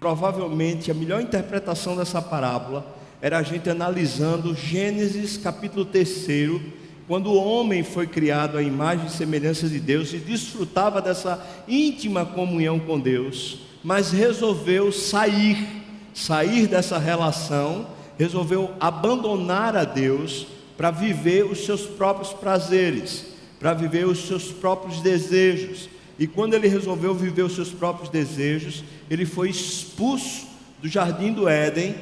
provavelmente a melhor interpretação dessa parábola era a gente analisando Gênesis capítulo 3, quando o homem foi criado à imagem e semelhança de Deus e desfrutava dessa íntima comunhão com Deus, mas resolveu sair dessa relação, resolveu abandonar a Deus para viver os seus próprios prazeres, para viver os seus próprios desejos. E quando ele resolveu viver os seus próprios desejos, ele foi expulso do jardim do Éden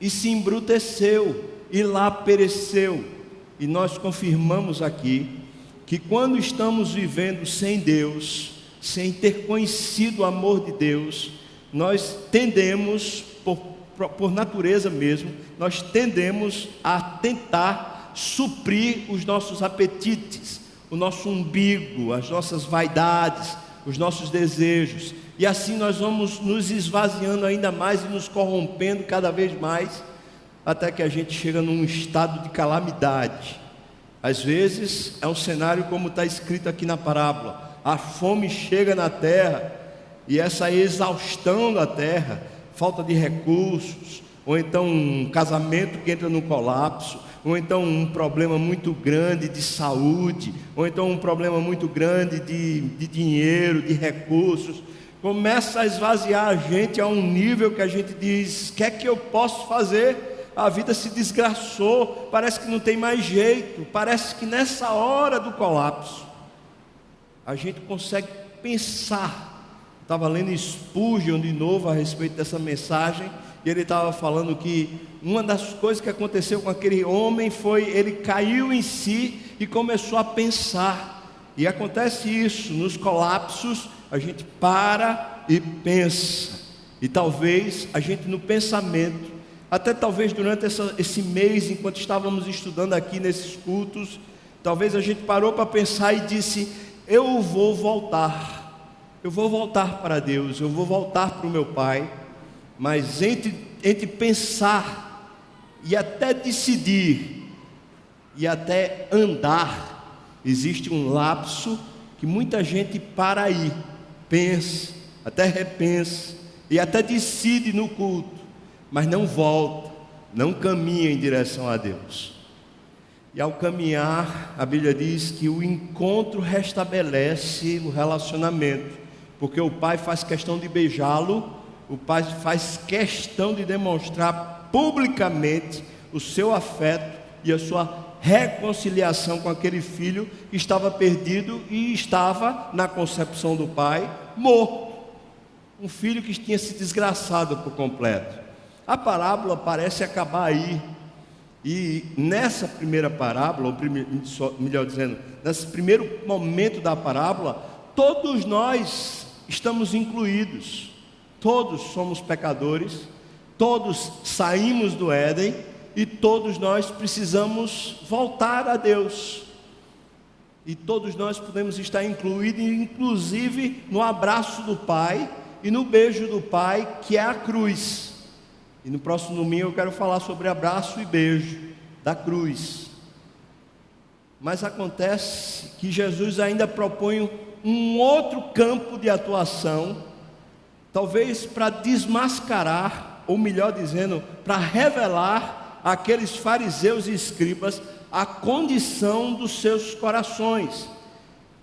e se embruteceu e lá pereceu. E nós confirmamos aqui que quando estamos vivendo sem Deus, sem ter conhecido o amor de Deus, nós tendemos, por natureza mesmo, nós tendemos a tentar suprir os nossos apetites, o nosso umbigo, as nossas vaidades, os nossos desejos, e assim nós vamos nos esvaziando ainda mais e nos corrompendo cada vez mais, até que a gente chega num estado de calamidade. Às vezes é um cenário como está escrito aqui na parábola: a fome chega na terra, e essa exaustão da terra, falta de recursos, ou então um casamento que entra no colapso, ou então um problema muito grande de saúde, ou então um problema muito grande de dinheiro, de recursos, começa a esvaziar a gente a um nível que a gente diz: o que é que eu posso fazer? A vida se desgraçou, parece que não tem mais jeito, parece que nessa hora do colapso, a gente consegue pensar. Estava lendo Spurgeon de novo a respeito dessa mensagem, e ele estava falando que uma das coisas que aconteceu com aquele homem foi, ele caiu em si e começou a pensar. E acontece isso, nos colapsos, a gente para e pensa, e talvez a gente no pensamento, até talvez durante esse mês, enquanto estávamos estudando aqui nesses cultos, talvez a gente parou para pensar e disse: eu vou voltar para Deus, eu vou voltar para o meu Pai. Mas entre pensar e até decidir e até andar, existe um lapso que muita gente para aí, pensa, até repensa e até decide no culto, mas não volta, não caminha em direção a Deus. E ao caminhar, a Bíblia diz que o encontro restabelece o relacionamento, porque o pai faz questão de beijá-lo, o pai faz questão de demonstrar publicamente o seu afeto e a sua reconciliação com aquele filho que estava perdido e estava, na concepção do pai, morto. Um filho que tinha se desgraçado por completo. A parábola parece acabar aí. E nessa primeira parábola, ou melhor dizendo, nesse primeiro momento da parábola, todos nós estamos incluídos. Todos somos pecadores, todos saímos do Éden e todos nós precisamos voltar a Deus. E todos nós podemos estar incluídos, inclusive no abraço do Pai e no beijo do Pai, que é a cruz. E no próximo domingo eu quero falar sobre abraço e beijo da cruz. Mas acontece que Jesus ainda propõe um outro campo de atuação, talvez para desmascarar, ou melhor dizendo, para revelar àqueles fariseus e escribas a condição dos seus corações.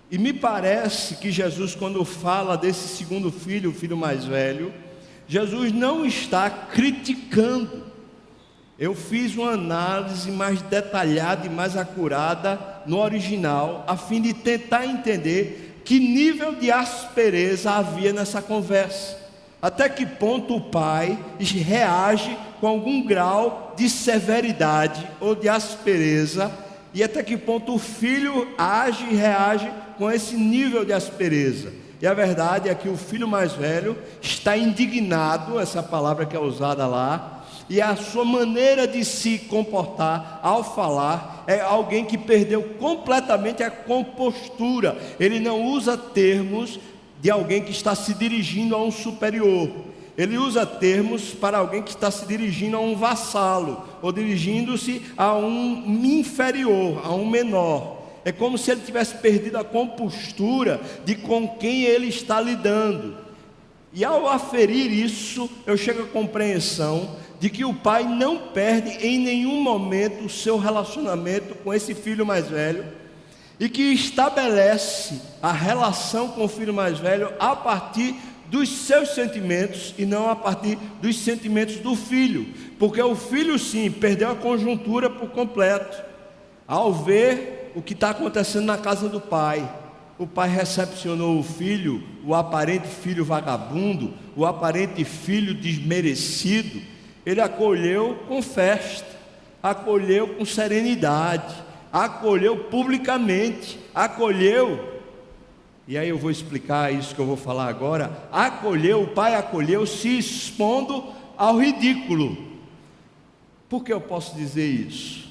E me parece que Jesus, quando fala desse segundo filho, o filho mais velho, Jesus não está criticando. Eu fiz uma análise mais detalhada e mais acurada no original, a fim de tentar entender que nível de aspereza havia nessa conversa. Até que ponto o pai reage com algum grau de severidade ou de aspereza, e até que ponto o filho age e reage com esse nível de aspereza. E a verdade é que o filho mais velho está indignado, essa palavra que é usada lá, e a sua maneira de se comportar ao falar é alguém que perdeu completamente a compostura. Ele não usa termos de alguém que está se dirigindo a um superior, ele usa termos para alguém que está se dirigindo a um vassalo, ou dirigindo-se a um inferior, a um menor. É como se ele tivesse perdido a compostura de com quem ele está lidando. E ao aferir isso, eu chego à compreensão de que o pai não perde em nenhum momento o seu relacionamento com esse filho mais velho, e que estabelece a relação com o filho mais velho a partir dos seus sentimentos e não a partir dos sentimentos do filho, porque o filho sim perdeu a conjuntura por completo ao ver o que está acontecendo na casa do pai. O pai recepcionou o filho, o aparente filho vagabundo, o aparente filho desmerecido. Ele acolheu com festa, acolheu com serenidade, acolheu publicamente, acolheu. E aí eu vou explicar isso que eu vou falar agora. Acolheu, o pai acolheu, se expondo ao ridículo. Por que eu posso dizer isso?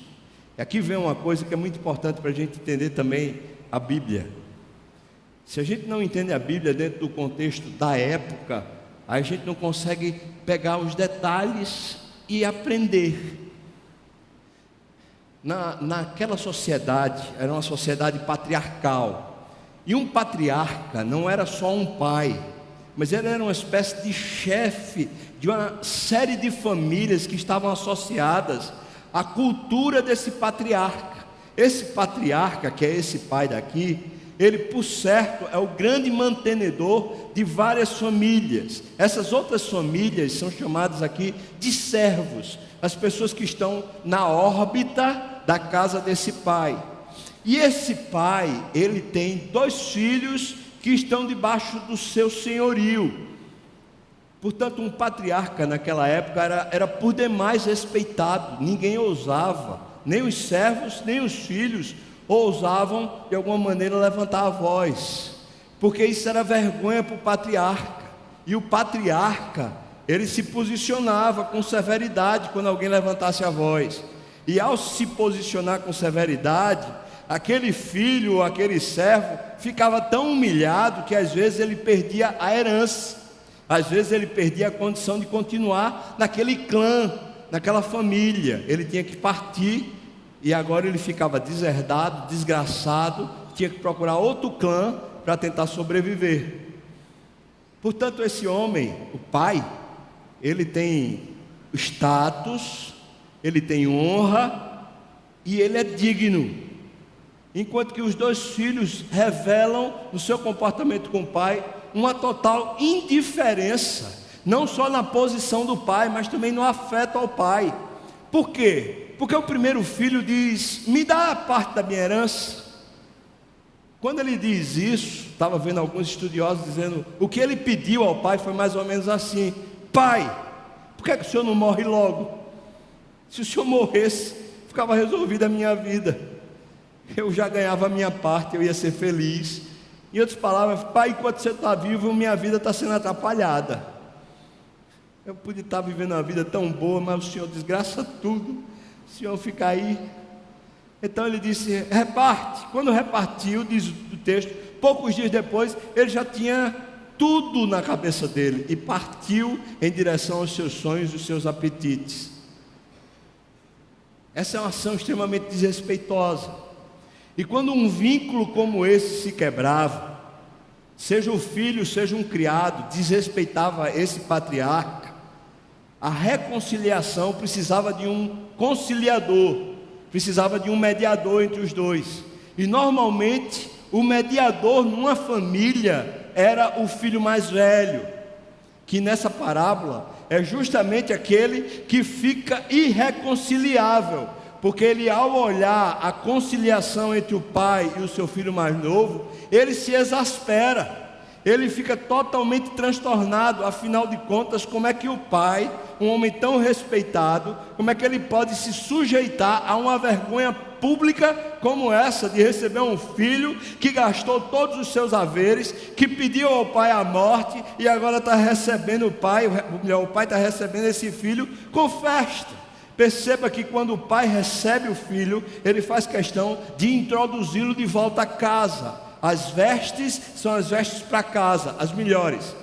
E aqui vem uma coisa que é muito importante para a gente entender também a Bíblia. Se a gente não entende a Bíblia dentro do contexto da época, a gente não consegue pegar os detalhes e aprender. Naquela sociedade, era uma sociedade patriarcal. E um patriarca não era só um pai, mas ele era uma espécie de chefe de uma série de famílias que estavam associadas à cultura desse patriarca. Esse patriarca, que é esse pai daqui, ele, por certo, é o grande mantenedor de várias famílias. Essas outras famílias são chamadas aqui de servos, as pessoas que estão na órbita da casa desse pai. E esse pai, ele tem 2 filhos que estão debaixo do seu senhorio. Portanto, um patriarca naquela época era por demais respeitado. Ninguém ousava, nem os servos, nem os filhos ousavam de alguma maneira levantar a voz, porque isso era vergonha para o patriarca. E o patriarca, ele se posicionava com severidade quando alguém levantasse a voz. E ao se posicionar com severidade, aquele filho ou aquele servo ficava tão humilhado que às vezes ele perdia a herança, às vezes ele perdia a condição de continuar naquele clã, naquela família. Ele tinha que partir e agora ele ficava deserdado, desgraçado, tinha que procurar outro clã para tentar sobreviver. Portanto, esse homem, o pai, ele tem status, ele tem honra e ele é digno. Enquanto que os 2 filhos revelam no seu comportamento com o pai uma total indiferença, não só na posição do pai, mas também no afeto ao pai. Por quê? Porque o primeiro filho diz: me dá a parte da minha herança. Quando ele diz isso, estava vendo alguns estudiosos dizendo, o que ele pediu ao pai foi mais ou menos assim: pai, por que o senhor não morre logo? Se o senhor morresse, ficava resolvida a minha vida, eu já ganhava a minha parte, eu ia ser feliz. Em outras palavras, pai, enquanto você está vivo, minha vida está sendo atrapalhada. Eu podia estar vivendo uma vida tão boa, mas o senhor desgraça tudo, o senhor fica aí. Então ele disse: reparte. Quando repartiu, diz o texto, poucos dias depois, ele já tinha tudo na cabeça dele e partiu em direção aos seus sonhos e os seus apetites. Essa é uma ação extremamente desrespeitosa. E quando um vínculo como esse se quebrava, seja o filho, seja um criado, desrespeitava esse patriarca, a reconciliação precisava de um conciliador, precisava de um mediador entre os dois. E normalmente o mediador numa família era o filho mais velho, que nessa parábola é justamente aquele que fica irreconciliável, porque ele, ao olhar a conciliação entre o pai e o seu filho mais novo, ele se exaspera, ele fica totalmente transtornado. Afinal de contas, como é que o pai, um homem tão respeitado, como é que ele pode se sujeitar a uma vergonha pública como essa, de receber um filho que gastou todos os seus haveres, que pediu ao pai a morte, e agora está recebendo o pai está recebendo esse filho com festa. Perceba que quando o pai recebe o filho, ele faz questão de introduzi-lo de volta a casa. As vestes são as vestes para casa, as melhores.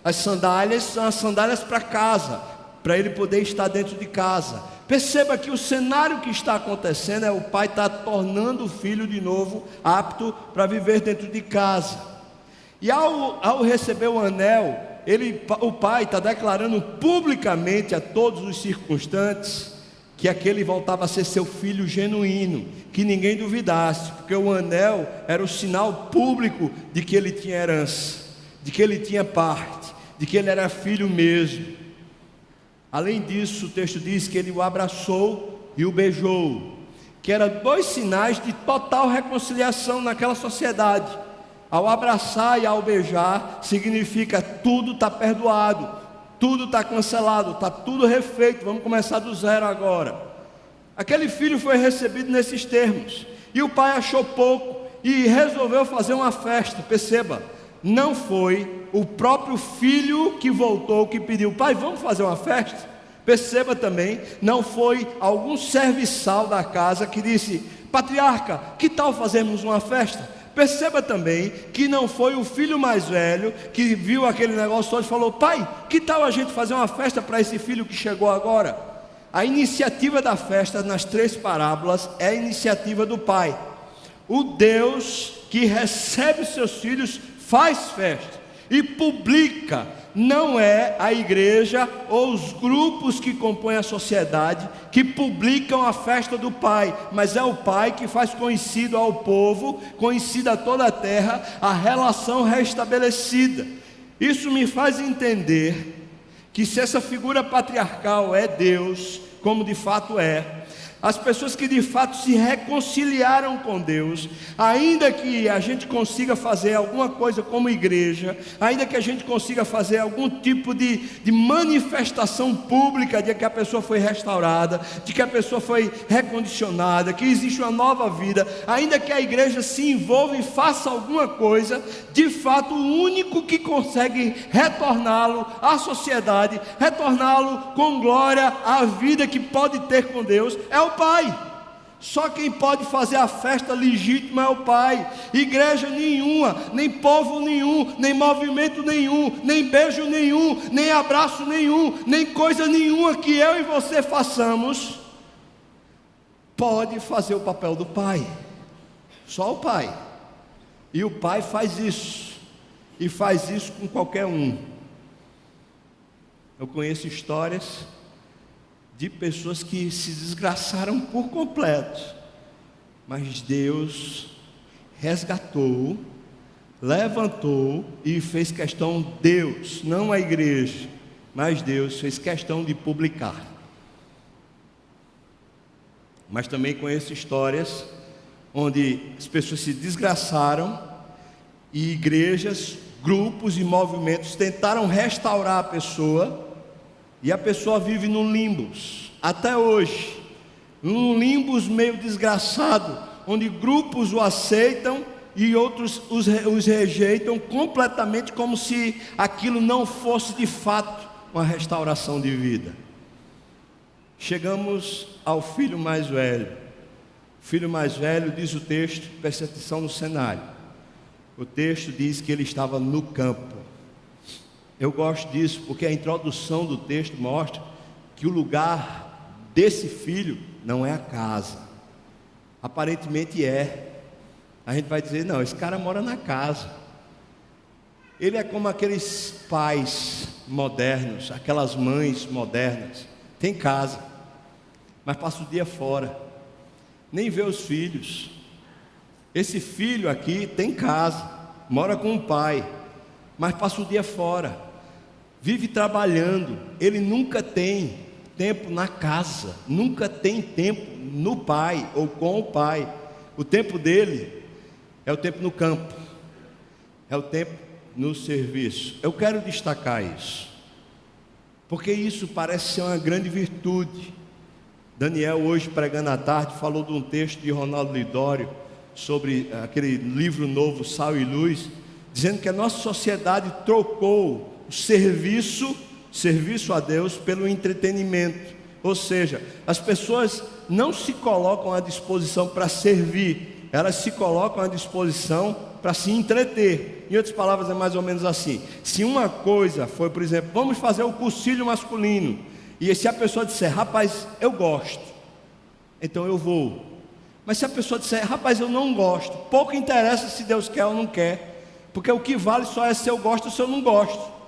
As sandálias são as sandálias para casa, para ele poder estar dentro de casa. Perceba que o cenário que está acontecendo é o pai está tornando o filho de novo apto para viver dentro de casa. E ao receber o anel, o pai está declarando publicamente a todos os circunstantes que aquele voltava a ser seu filho genuíno, que ninguém duvidasse, porque o anel era o sinal público de que ele tinha herança, de que ele tinha parte, de que ele era filho mesmo. Além disso, o texto diz que ele o abraçou e o beijou, que eram 2 sinais de total reconciliação naquela sociedade. Ao abraçar e ao beijar, significa tudo está perdoado, tudo está cancelado, está tudo refeito, vamos começar do zero agora. Aquele filho foi recebido nesses termos, e o pai achou pouco e resolveu fazer uma festa. Perceba, não foi o próprio filho que voltou, que pediu: pai, vamos fazer uma festa? Perceba também, não foi algum serviçal da casa que disse: patriarca, que tal fazermos uma festa? Perceba também que não foi o filho mais velho que viu aquele negócio todo e falou: pai, que tal a gente fazer uma festa para esse filho que chegou agora? A iniciativa da festa nas 3 parábolas é a iniciativa do pai. O Deus que recebe seus filhos faz festa e publica. Não é a igreja ou os grupos que compõem a sociedade que publicam a festa do pai, mas é o pai que faz conhecido ao povo, conhecida a toda a terra, a relação restabelecida. Isso me faz entender que se essa figura patriarcal é Deus, como de fato é, as pessoas que de fato se reconciliaram com Deus, ainda que a gente consiga fazer alguma coisa como igreja, ainda que a gente consiga fazer algum tipo de manifestação pública de que a pessoa foi restaurada, de que a pessoa foi recondicionada, que existe uma nova vida, ainda que a igreja se envolva e faça alguma coisa, de fato o único que consegue retorná-lo à sociedade, retorná-lo com glória à vida que pode ter com Deus, é o pai. Só quem pode fazer a festa legítima é o pai. Igreja nenhuma, nem povo nenhum, nem movimento nenhum, nem beijo nenhum, nem abraço nenhum, nem coisa nenhuma que eu e você façamos pode fazer o papel do pai. Só o pai. E o pai faz isso, e faz isso com qualquer um. Eu conheço histórias de pessoas que se desgraçaram por completo, mas Deus resgatou, levantou e fez questão, Deus, não a igreja, mas Deus fez questão de publicar. Mas também conheço histórias onde as pessoas se desgraçaram e igrejas, grupos e movimentos tentaram restaurar a pessoa, e a pessoa vive num limbus, até hoje, num limbus meio desgraçado, onde grupos o aceitam e outros os rejeitam completamente, como se aquilo não fosse de fato uma restauração de vida. Chegamos ao filho mais velho. O filho mais velho, diz o texto, preste atenção no cenário. O texto diz que ele estava no campo. Eu gosto disso porque a introdução do texto mostra que o lugar desse filho não é a casa. Aparentemente é. A gente vai dizer: não, esse cara mora na casa. Ele é como aqueles pais modernos, aquelas mães modernas. Tem casa, mas passa o dia fora, nem vê os filhos. Esse filho aqui tem casa, mora com o pai, mas passa o dia fora, vive trabalhando. Ele nunca tem tempo na casa, nunca tem tempo no pai ou com o pai. O tempo dele é o tempo no campo, é o tempo no serviço. Eu quero destacar isso, porque isso parece ser uma grande virtude. Daniel, hoje pregando à tarde, falou de um texto de Ronaldo Lidório sobre aquele livro novo, Sal e Luz, dizendo que a nossa sociedade trocou o serviço a Deus pelo entretenimento. Ou seja, as pessoas não se colocam à disposição para servir, elas se colocam à disposição para se entreter. Em outras palavras, é mais ou menos assim: se uma coisa foi, por exemplo, vamos fazer o cursilho masculino, e se a pessoa disser: rapaz, eu gosto, então eu vou. Mas se a pessoa disser: rapaz, eu não gosto, pouco interessa se Deus quer ou não quer, porque o que vale só é se eu gosto ou se eu não gosto.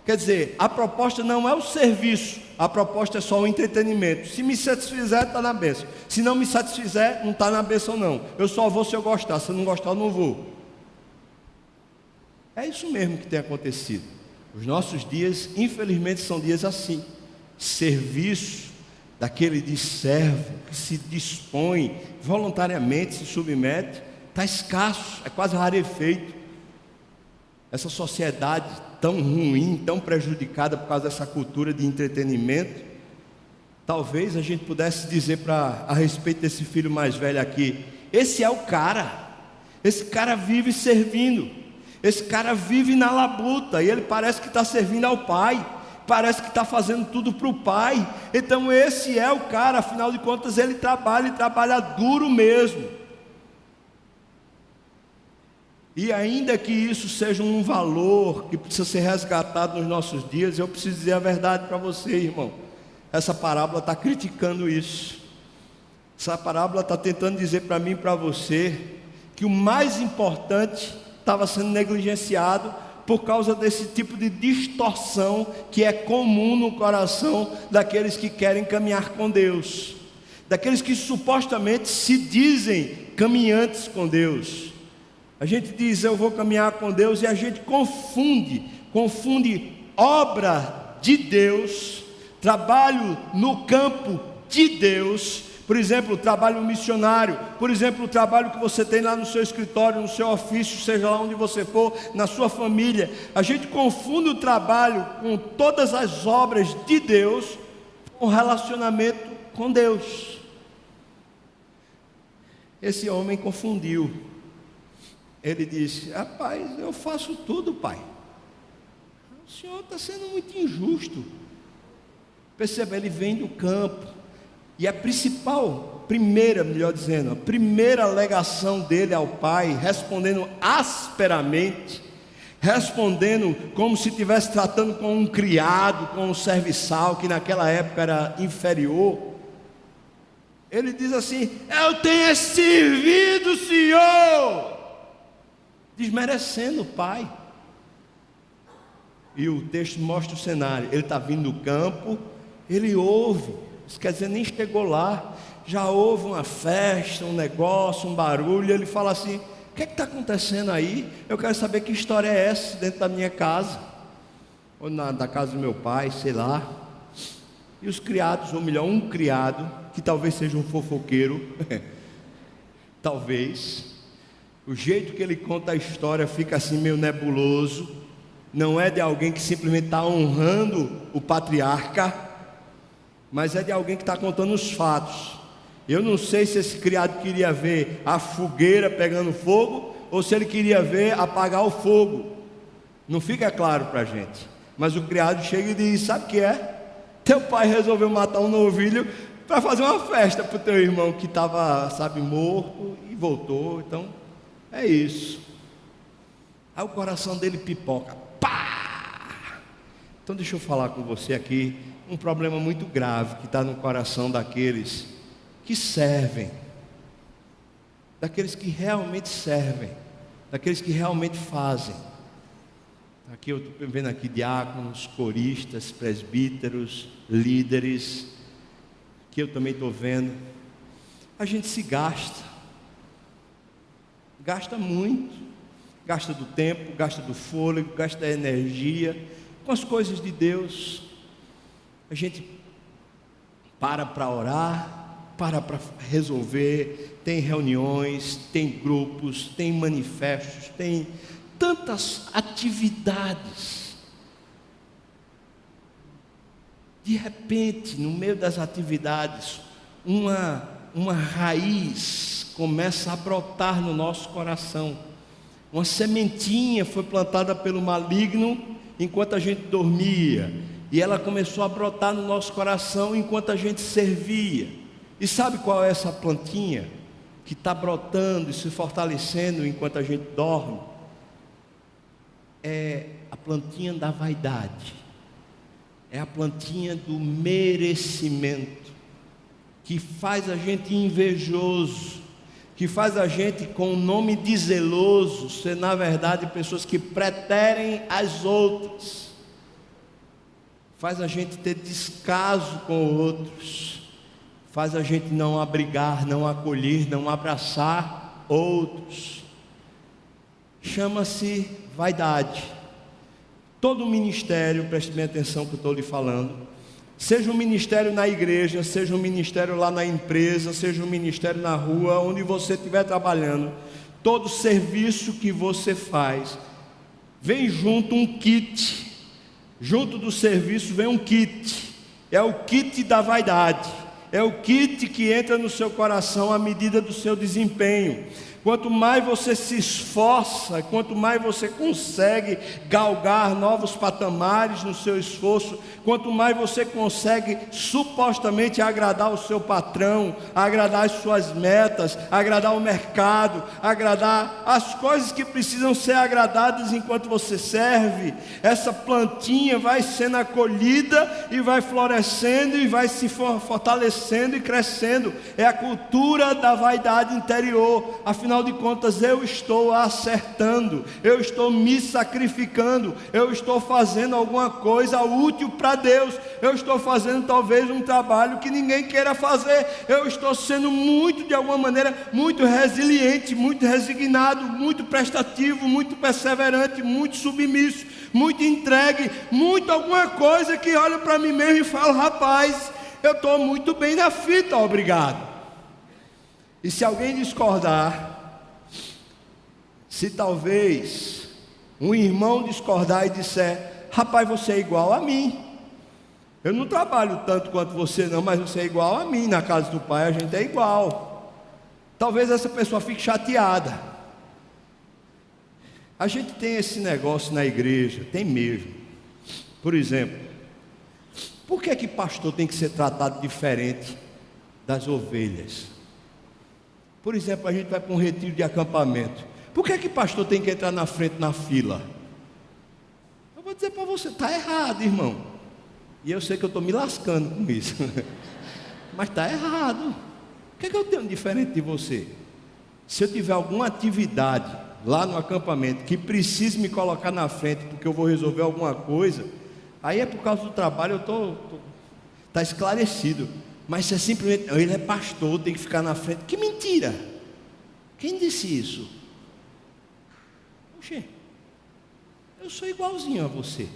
Quer dizer, a proposta não é o serviço, a proposta é só o entretenimento. Se me satisfizer, está na bênção. Se não me satisfizer, não está na bênção não. Eu só vou se eu gostar, se eu não gostar eu não vou. É isso mesmo que tem acontecido. Os nossos dias, infelizmente, são dias assim. Serviço daquele de servo que se dispõe, voluntariamente se submete, está escasso, é quase rarefeito. Essa sociedade tão ruim, tão prejudicada por causa dessa cultura de entretenimento, talvez a gente pudesse dizer a respeito desse filho mais velho aqui: esse é o cara, esse cara vive servindo, esse cara vive na labuta, e ele parece que está servindo ao pai, parece que está fazendo tudo para o pai. Então esse é o cara, afinal de contas ele trabalha, e trabalha duro mesmo. E ainda que isso seja um valor que precisa ser resgatado nos nossos dias, eu preciso dizer a verdade para você, irmão. Essa parábola está criticando isso. Essa parábola está tentando dizer para mim e para você que o mais importante estava sendo negligenciado por causa desse tipo de distorção que é comum no coração daqueles que querem caminhar com Deus, daqueles que supostamente se dizem caminhantes com Deus. A gente diz: eu vou caminhar com Deus, e a gente confunde obra de Deus, trabalho no campo de Deus. Por exemplo, o trabalho missionário, por exemplo, o trabalho que você tem lá no seu escritório, no seu ofício, seja lá onde você for, na sua família. A gente confunde o trabalho com todas as obras de Deus, com o relacionamento com Deus. Esse homem confundiu. Ele disse: rapaz, eu faço tudo, pai. O senhor está sendo muito injusto. Perceba, ele vem do campo, e a primeira alegação dele ao pai, respondendo asperamente, respondendo como se estivesse tratando com um criado, com um serviçal, que naquela época era inferior. Ele diz assim: eu tenho servido o senhor, desmerecendo o pai. E o texto mostra o cenário: ele está vindo do campo, ele ouve, isso quer dizer, nem chegou lá, já houve uma festa, um negócio, um barulho. Ele fala assim: o que é que está acontecendo aí? Eu quero saber que história é essa dentro da minha casa, ou da casa do meu pai, sei lá. E os criados, ou melhor, um criado, que talvez seja um fofoqueiro, talvez. O jeito que ele conta a história fica assim meio nebuloso. Não é de alguém que simplesmente está honrando o patriarca, mas é de alguém que está contando os fatos. Eu não sei se esse criado queria ver a fogueira pegando fogo, ou se ele queria ver apagar o fogo. Não fica claro para a gente. Mas o criado chega e diz: sabe o que é? Teu pai resolveu matar um novilho para fazer uma festa para o teu irmão que estava, morto, e voltou. Então é isso. Aí o coração dele pipoca. Pá! Então deixa eu falar com você aqui um problema muito grave que está no coração daqueles que servem, daqueles que realmente servem, daqueles que realmente fazem. Aqui eu estou vendo aqui diáconos, coristas, presbíteros, líderes. Aqui eu também estou vendo. A gente se gasta muito, gasta do tempo, gasta do fôlego, gasta da energia com as coisas de Deus. A gente para orar, para resolver, tem reuniões, tem grupos, tem manifestos, tem tantas atividades. De repente, no meio das atividades, uma raiz começa a brotar no nosso coração. Uma sementinha foi plantada pelo maligno enquanto a gente dormia, e ela começou a brotar no nosso coração enquanto a gente servia. E sabe qual é essa plantinha que está brotando e se fortalecendo enquanto a gente dorme? É a plantinha da vaidade, é a plantinha do merecimento, que faz a gente invejoso, que faz a gente, com o nome de zeloso, ser na verdade pessoas que preterem as outras. faz a gente ter descaso com outros, faz a gente não abrigar, não acolher, não abraçar outros. Chama-se vaidade. Todo ministério, preste bem atenção que eu estou lhe falando, seja um ministério na igreja, seja um ministério lá na empresa, seja um ministério na rua, onde você estiver trabalhando, todo serviço que você faz, vem junto um kit, junto do serviço vem um kit, é o kit da vaidade, é o kit que entra no seu coração à medida do seu desempenho. Quanto mais você se esforça, quanto mais você consegue galgar novos patamares no seu esforço, quanto mais você consegue supostamente agradar o seu patrão, agradar as suas metas, agradar o mercado, agradar as coisas que precisam ser agradadas enquanto você serve, essa plantinha vai sendo acolhida e vai florescendo e vai se fortalecendo e crescendo. É a cultura da vaidade interior. Afinal de contas, eu estou acertando, eu estou me sacrificando, eu estou fazendo alguma coisa útil para Deus, eu estou fazendo talvez um trabalho que ninguém queira fazer, eu estou sendo muito, de alguma maneira, muito resiliente, muito resignado, muito prestativo, muito perseverante, muito submisso, muito entregue, muito alguma coisa que olho para mim mesmo e falo: rapaz, eu estou muito bem na fita, obrigado. E se alguém discordar, se talvez um irmão discordar e disser: rapaz, você é igual a mim, eu não trabalho tanto quanto você não, mas você é igual a mim, na casa do pai a gente é igual. Talvez essa pessoa fique chateada. A gente tem esse negócio na igreja, tem mesmo. Por exemplo, por que pastor tem que ser tratado diferente das ovelhas? Por exemplo, a gente vai para um retiro de acampamento, por que pastor tem que entrar na frente na fila? Eu vou dizer para você, está errado, irmão. E eu sei que eu estou me lascando com isso, mas está errado. O que eu tenho diferente de você? Se eu tiver alguma atividade lá no acampamento que precise me colocar na frente porque eu vou resolver alguma coisa, aí é por causa do trabalho, está esclarecido. Mas se é simplesmente, ele é pastor, tem que ficar na frente. Que mentira! Quem disse isso? Oxê, eu sou igualzinho a você.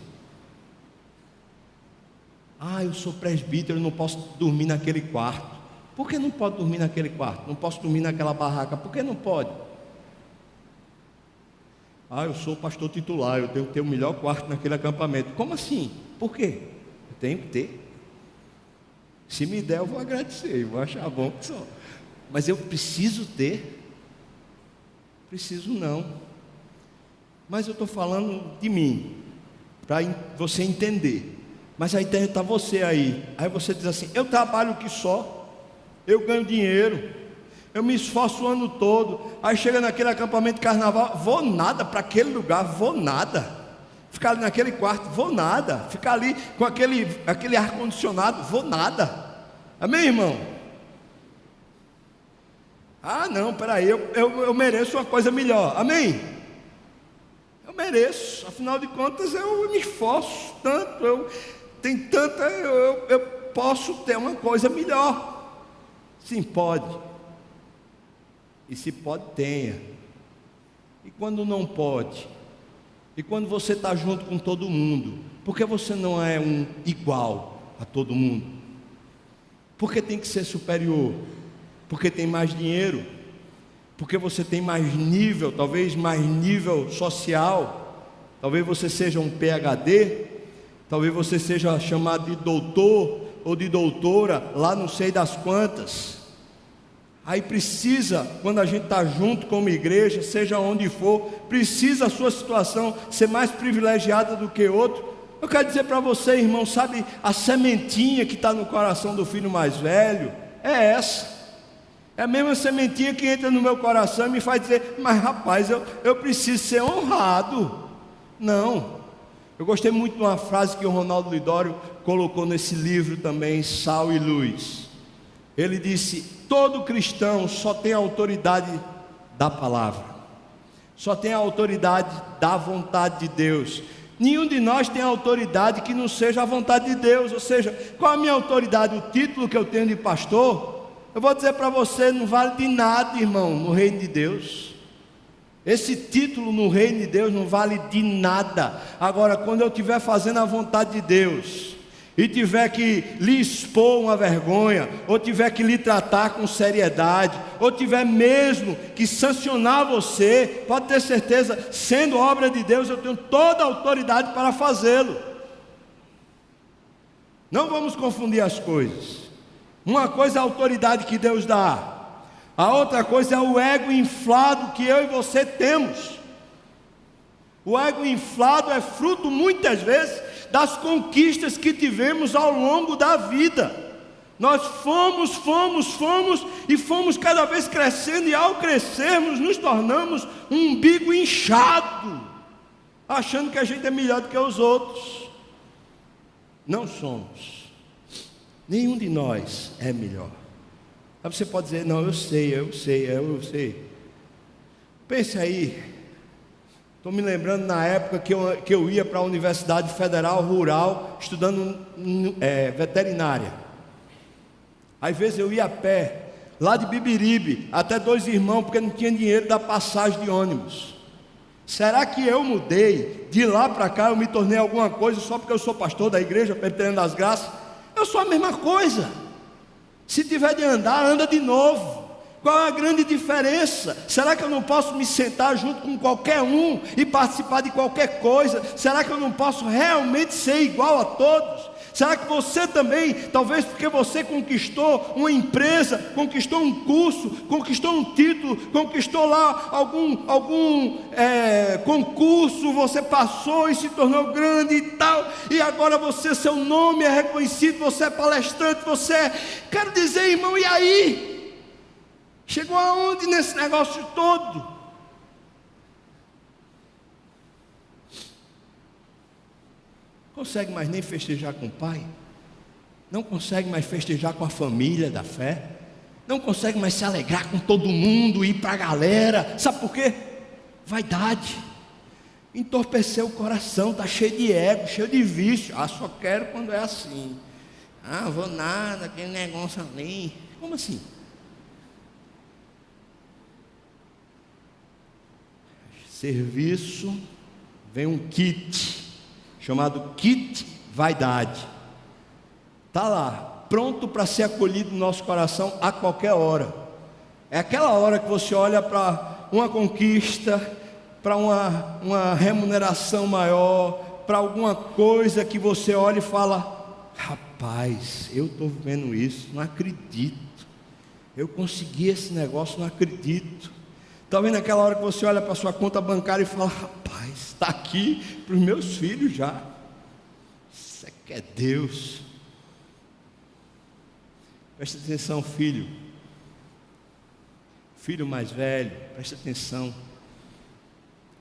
Eu sou presbítero, eu não posso dormir naquele quarto. Por que não pode dormir naquele quarto? Não posso dormir naquela barraca. Por que não pode? Eu sou pastor titular, eu tenho que ter o melhor quarto naquele acampamento. Como assim? Por quê? Eu tenho que ter. Se me der, eu vou agradecer, eu vou achar bom que só. Mas eu preciso ter? Preciso não. Mas eu estou falando de mim, para você entender. Mas aí está você aí você diz assim: eu trabalho que só, eu ganho dinheiro, eu me esforço o ano todo, aí chega naquele acampamento de carnaval, vou nada para aquele lugar, vou nada. Ficar ali naquele quarto, vou nada. Ficar ali com aquele ar-condicionado, vou nada. Amém, irmão? Não, peraí, eu mereço uma coisa melhor. Amém? Eu mereço, afinal de contas eu me esforço tanto, eu posso ter uma coisa melhor. Sim, pode. E se pode, tenha. E quando não pode? E quando você está junto com todo mundo, por que você não é um igual a todo mundo? Porque tem que ser superior? Porque tem mais dinheiro? Porque você tem mais nível, talvez mais nível social? Talvez você seja um PhD? Talvez você seja chamado de doutor ou de doutora, lá não sei das quantas. Aí precisa, quando a gente está junto como igreja, seja onde for, precisa a sua situação ser mais privilegiada do que outro. Eu quero dizer para você, irmão, sabe, a sementinha que está no coração do filho mais velho, é essa. É a mesma sementinha que entra no meu coração e me faz dizer: mas rapaz, eu preciso ser honrado. Não. Eu gostei muito de uma frase que o Ronaldo Lidório colocou nesse livro também, Sal e Luz. Ele disse: todo cristão só tem a autoridade da palavra, só tem a autoridade da vontade de Deus. Nenhum de nós tem autoridade que não seja a vontade de Deus. Ou seja, qual a minha autoridade? O título que eu tenho de pastor? Eu vou dizer para você, não vale de nada, irmão, no reino de Deus. Esse título no reino de Deus não vale de nada. Agora, quando eu estiver fazendo a vontade de Deus e tiver que lhe expor uma vergonha, ou tiver que lhe tratar com seriedade, ou tiver mesmo que sancionar você, pode ter certeza, sendo obra de Deus, eu tenho toda a autoridade para fazê-lo. Não vamos confundir as coisas. Uma coisa é a autoridade que Deus dá, a outra coisa é o ego inflado que eu e você temos. O ego inflado é fruto muitas vezes das conquistas que tivemos ao longo da vida. Nós fomos e fomos cada vez crescendo, e ao crescermos nos tornamos um umbigo inchado, achando que a gente é melhor do que os outros. Não somos. Nenhum de nós é melhor. Aí você pode dizer, não, eu sei. Pense aí. Estou me lembrando na época que eu ia para a Universidade Federal Rural, estudando veterinária. Às vezes eu ia a pé, lá de Bibiribe, até Dois Irmãos, porque não tinha dinheiro da passagem de ônibus. Será que eu mudei? De lá para cá eu me tornei alguma coisa só porque eu sou pastor da igreja Presbiteriana das Graças? Eu sou a mesma coisa. Se tiver de andar, anda de novo. Qual é a grande diferença? Será que eu não posso me sentar junto com qualquer um e participar de qualquer coisa? Será que eu não posso realmente ser igual a todos? Será que você também, talvez porque você conquistou uma empresa, conquistou um curso, conquistou um título, conquistou lá algum concurso, você passou e se tornou grande e tal, e agora seu nome é reconhecido, você é palestrante, quero dizer, irmão, e aí? Chegou aonde nesse negócio todo? Consegue mais nem festejar com o pai, não consegue mais festejar com a família da fé, não consegue mais se alegrar com todo mundo, ir para a galera, sabe por quê? Vaidade, entorpeceu o coração, está cheio de ego, cheio de vício. Só quero quando é assim, vou nada, aquele negócio ali. Como assim? Serviço, vem um kit chamado kit vaidade. Está lá, pronto para ser acolhido no nosso coração a qualquer hora. É aquela hora que você olha para uma conquista, para uma remuneração maior, para alguma coisa que você olha e fala, rapaz, eu estou vendo isso, não acredito, eu consegui esse negócio, não acredito. Talvez naquela hora que você olha para a sua conta bancária e fala, rapaz, está aqui para os meus filhos já. Isso é que é Deus. Presta atenção, filho. Filho mais velho, presta atenção.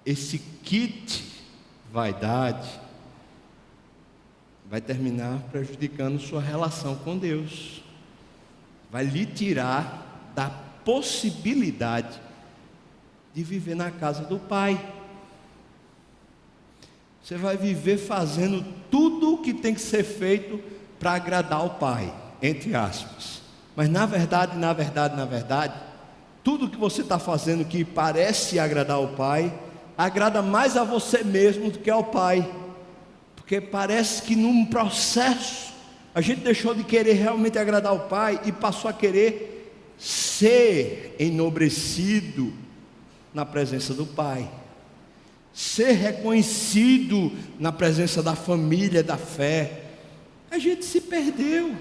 Esse kit vaidade vai terminar prejudicando sua relação com Deus. Vai lhe tirar da possibilidade de viver na casa do Pai. Você vai viver fazendo tudo o que tem que ser feito para agradar o Pai, entre aspas. Mas na verdade, tudo que você está fazendo que parece agradar o Pai, agrada mais a você mesmo do que ao Pai. Porque parece que num processo, a gente deixou de querer realmente agradar o Pai e passou a querer ser enobrecido na presença do Pai, ser reconhecido na presença da família, da fé. A gente se perdeu.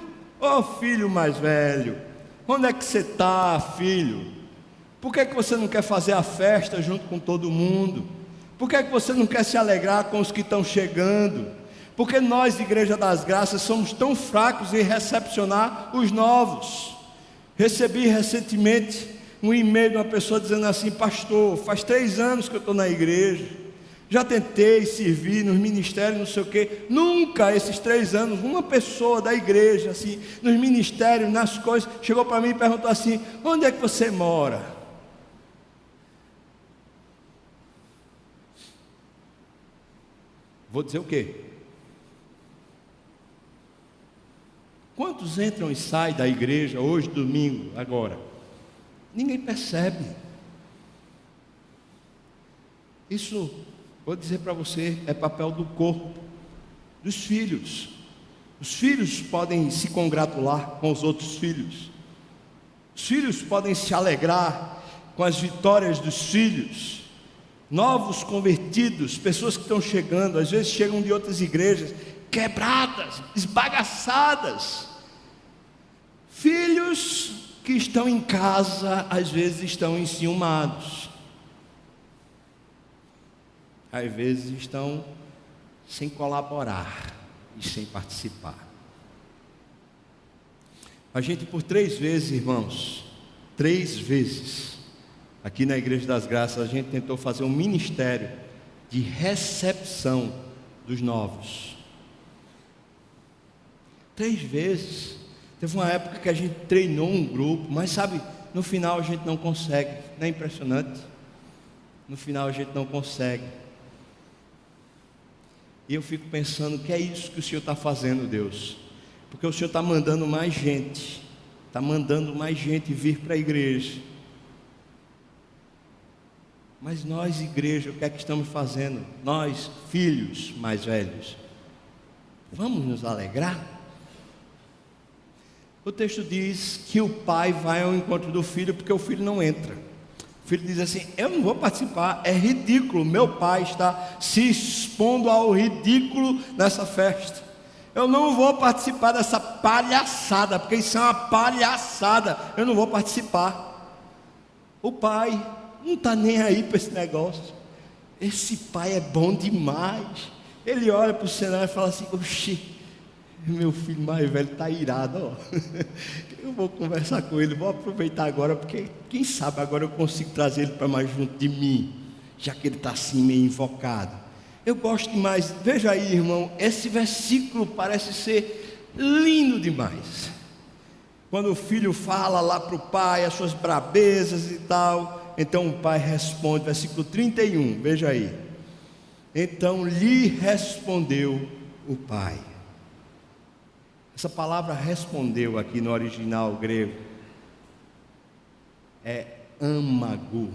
Filho mais velho, onde é que você está, filho? Por que você não quer fazer a festa junto com todo mundo? Por que você não quer se alegrar com os que estão chegando? Porque nós, Igreja das Graças, somos tão fracos em recepcionar os novos. Recebi recentemente um e-mail de uma pessoa dizendo assim, pastor, faz 3 anos que eu estou na igreja, já tentei servir nos ministérios, não sei o quê, nunca esses 3 anos, uma pessoa da igreja, assim, nos ministérios, nas coisas, chegou para mim e perguntou assim, onde é que você mora? Vou dizer o quê? Quantos entram e saem da igreja hoje, domingo, agora? Ninguém percebe. Isso, vou dizer para você, é papel do corpo, dos filhos. Os filhos podem se congratular com os outros filhos. Os filhos podem se alegrar com as vitórias dos filhos. Novos convertidos, pessoas que estão chegando, às vezes chegam de outras igrejas, quebradas, esbagaçadas. Filhos que estão em casa, às vezes estão enciumados. Às vezes estão sem colaborar e sem participar. A gente por 3 vezes, irmãos, 3 vezes, aqui na Igreja das Graças, a gente tentou fazer um ministério de recepção dos novos. 3 vezes. Teve uma época que a gente treinou um grupo, mas sabe, no final a gente não consegue. Não é impressionante? No final a gente não consegue. E eu fico pensando, que é isso que o Senhor está fazendo, Deus? Porque o Senhor está mandando mais gente. Está mandando mais gente vir para a igreja. Mas nós, igreja, o que é que estamos fazendo? Nós, filhos mais velhos, vamos nos alegrar? O texto diz que o pai vai ao encontro do filho porque o filho não entra. O filho diz assim: eu não vou participar, é ridículo, meu pai está se expondo ao ridículo nessa festa. Eu não vou participar dessa palhaçada, porque isso é uma palhaçada, eu não vou participar. O pai não está nem aí para esse negócio. Esse pai é bom demais. Ele olha para o cenário e fala assim: oxi, meu filho mais velho está irado, ó. Eu vou conversar com ele, vou aproveitar agora, porque quem sabe agora eu consigo trazer ele para mais junto de mim, já que ele está assim meio invocado. Eu gosto demais. Veja aí, irmão, esse versículo parece ser lindo demais. Quando o filho fala lá para o pai as suas brabezas e tal, então o pai responde, versículo 31, veja aí. Então lhe respondeu o pai. Essa palavra respondeu aqui no original grego é âmago.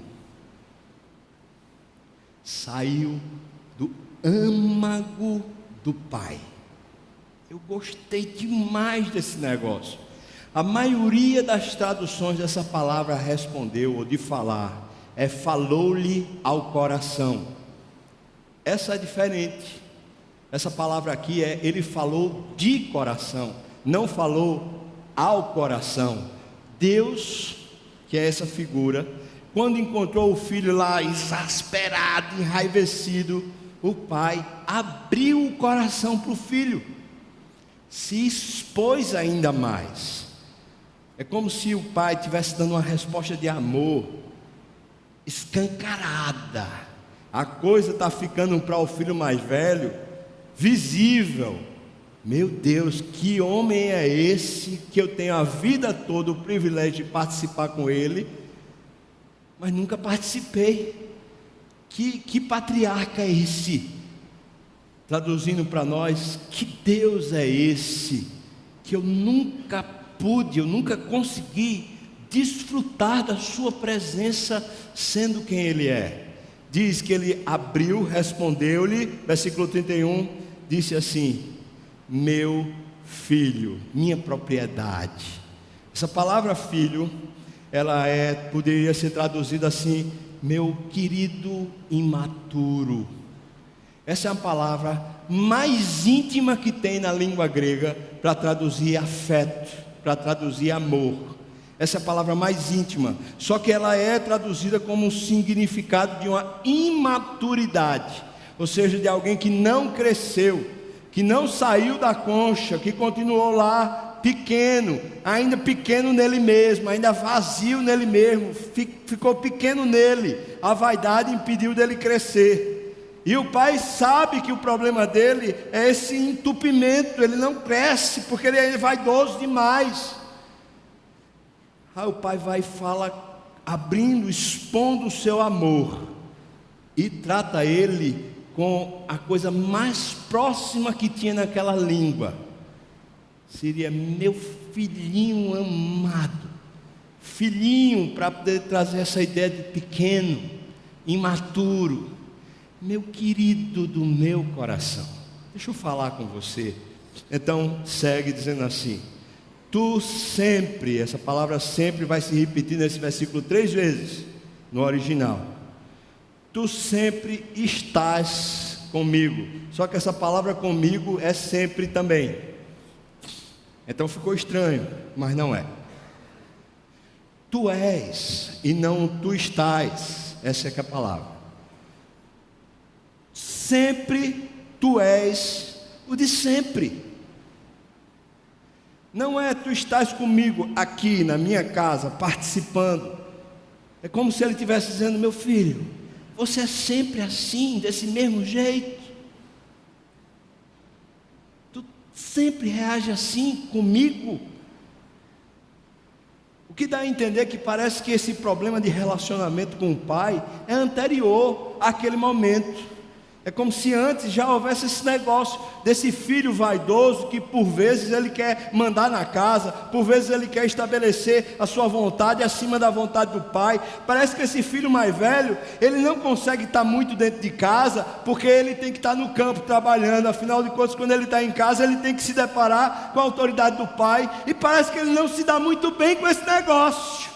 Saiu do âmago do pai. Eu gostei demais desse negócio. A maioria das traduções dessa palavra respondeu, ou de falar, falou-lhe ao coração. Essa é diferente. Essa palavra aqui ele falou de coração, não falou ao coração. Deus, que é essa figura, quando encontrou o filho lá exasperado, enraivecido, o pai abriu o coração para o filho, se expôs ainda mais. É como se o pai estivesse dando uma resposta de amor, escancarada. A coisa está ficando para o filho mais velho visível. Meu Deus, que homem é esse que eu tenho a vida toda o privilégio de participar com ele, mas nunca participei. Que patriarca é esse? Traduzindo para nós, que Deus é esse que eu nunca pude, eu nunca consegui desfrutar da sua presença sendo quem ele é. Diz que ele abriu, respondeu-lhe, versículo 31, disse assim: meu filho, minha propriedade. Essa palavra filho, ela poderia ser traduzida assim: meu querido imaturo. Essa é a palavra mais íntima que tem na língua grega para traduzir afeto, para traduzir amor. Essa é a palavra mais íntima, só que ela é traduzida como um significado de uma imaturidade, ou seja, de alguém que não cresceu, que não saiu da concha, que continuou lá pequeno, ainda pequeno nele mesmo, ainda vazio nele mesmo, ficou pequeno nele, a vaidade impediu dele crescer. E o pai sabe que o problema dele é esse entupimento, ele não cresce porque ele é vaidoso demais. Aí o pai vai e fala, abrindo, expondo o seu amor, e trata ele com a coisa mais próxima que tinha naquela língua. Seria meu filhinho amado. Filhinho, para poder trazer essa ideia de pequeno, imaturo. Meu querido do meu coração. Deixa eu falar com você. Então, segue dizendo assim: tu sempre, essa palavra sempre vai se repetir nesse versículo 3 vezes, no original. Tu sempre estás comigo. Só que essa palavra comigo é sempre também. Então ficou estranho, mas não é. Tu és e não tu estás. Essa é que é a palavra. Sempre tu és o de sempre. Não é tu estás comigo aqui na minha casa participando. É como se ele estivesse dizendo: meu filho, você é sempre assim, desse mesmo jeito. Tu sempre reage assim comigo. O que dá a entender que parece que esse problema de relacionamento com o pai é anterior àquele momento. É como se antes já houvesse esse negócio desse filho vaidoso que por vezes ele quer mandar na casa, por vezes ele quer estabelecer a sua vontade acima da vontade do pai. Parece que esse filho mais velho, ele não consegue estar muito dentro de casa, porque ele tem que estar no campo trabalhando. Afinal de contas, quando ele está em casa, ele tem que se deparar com a autoridade do pai, e parece que ele não se dá muito bem com esse negócio.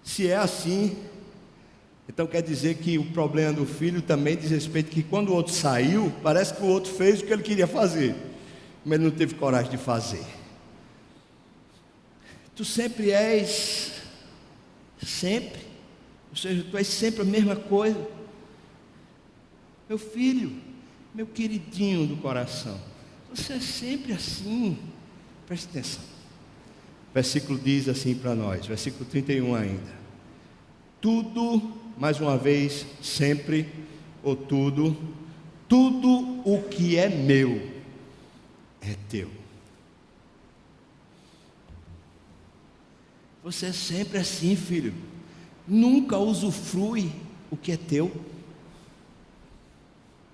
Se é assim, então quer dizer que o problema do filho também diz respeito que quando o outro saiu, parece que o outro fez o que ele queria fazer, mas ele não teve coragem de fazer. Tu sempre és, sempre, ou seja, tu és sempre a mesma coisa. Meu filho, meu queridinho do coração, você é sempre assim. Preste atenção. O versículo diz assim para nós, versículo 31 ainda: tudo, mais uma vez, sempre, ou tudo o que é meu é teu. Você é sempre assim, filho. Nunca usufrui o que é teu.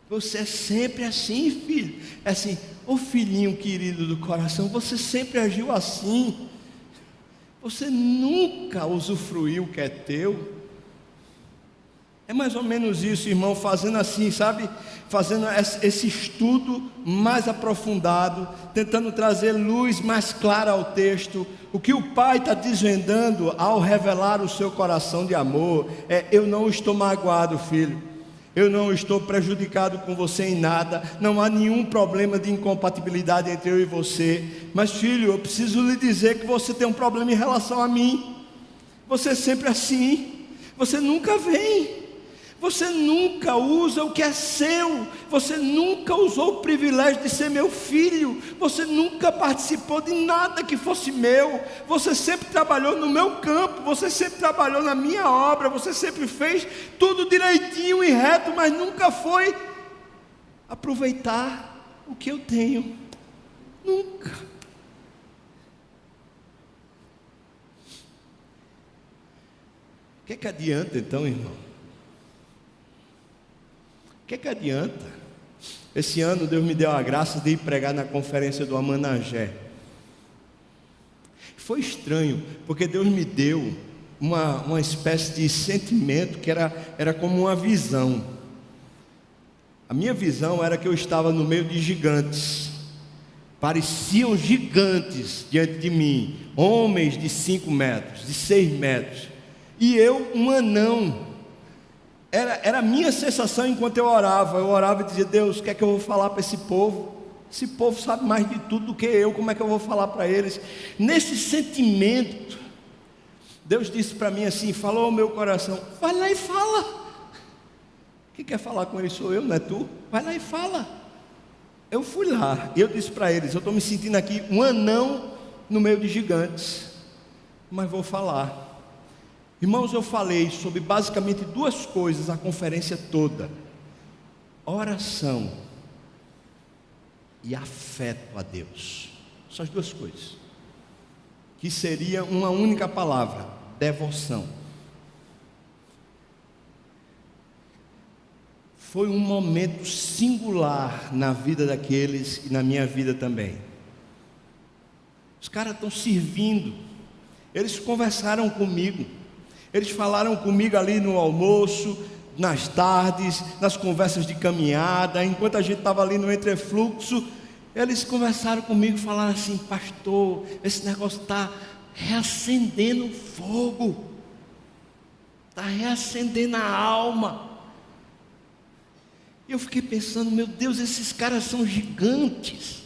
Você é sempre assim, filho. É assim: ô filhinho querido do coração, você sempre agiu assim. Você nunca usufruiu o que é teu. É mais ou menos isso, irmão, fazendo assim, sabe? Fazendo esse estudo mais aprofundado, tentando trazer luz mais clara ao texto. O que o Pai está desvendando ao revelar o seu coração de amor é: eu não estou magoado, filho. Eu não estou prejudicado com você em nada. Não há nenhum problema de incompatibilidade entre eu e você. Mas, filho, eu preciso lhe dizer que você tem um problema em relação a mim. Você é sempre assim. Você nunca vem. Você nunca usa o que é seu. Você nunca usou o privilégio de ser meu filho. Você nunca participou de nada que fosse meu. Você sempre trabalhou no meu campo. Você sempre trabalhou na minha obra. Você sempre fez tudo direitinho e reto, mas nunca foi aproveitar o que eu tenho. Nunca. O que adianta então, irmão? O que adianta? Esse ano Deus me deu a graça de ir pregar na conferência do Amanagé. Foi estranho, porque Deus me deu uma espécie de sentimento que era como uma visão. A minha visão era que eu estava no meio de gigantes. Pareciam gigantes diante de mim, homens de 5 metros, de 6 metros, e eu um anão. Era a minha sensação enquanto eu orava e dizia: Deus, o que é que eu vou falar para esse povo? Esse povo sabe mais de tudo do que eu, como é que eu vou falar para eles? Nesse sentimento, Deus disse para mim assim, falou ao meu coração: vai lá e fala. Quem quer falar com ele sou eu, não é tu? Vai lá e fala. Eu fui lá e eu disse para eles: eu estou me sentindo aqui um anão no meio de gigantes, mas vou falar. Irmãos, eu falei sobre basicamente 2 coisas a conferência toda: oração e afeto a Deus. Só as 2 coisas, que seria uma única palavra: devoção. foi um momento singular na vida daqueles e na minha vida também. Os caras estão servindo, eles conversaram comigo, eles falaram comigo ali no almoço, nas tardes, nas conversas de caminhada, enquanto a gente estava ali no entrefluxo, eles conversaram comigo, falaram assim: pastor, esse negócio está reacendendo o fogo, está reacendendo a alma. E eu fiquei pensando: meu Deus, esses caras são gigantes.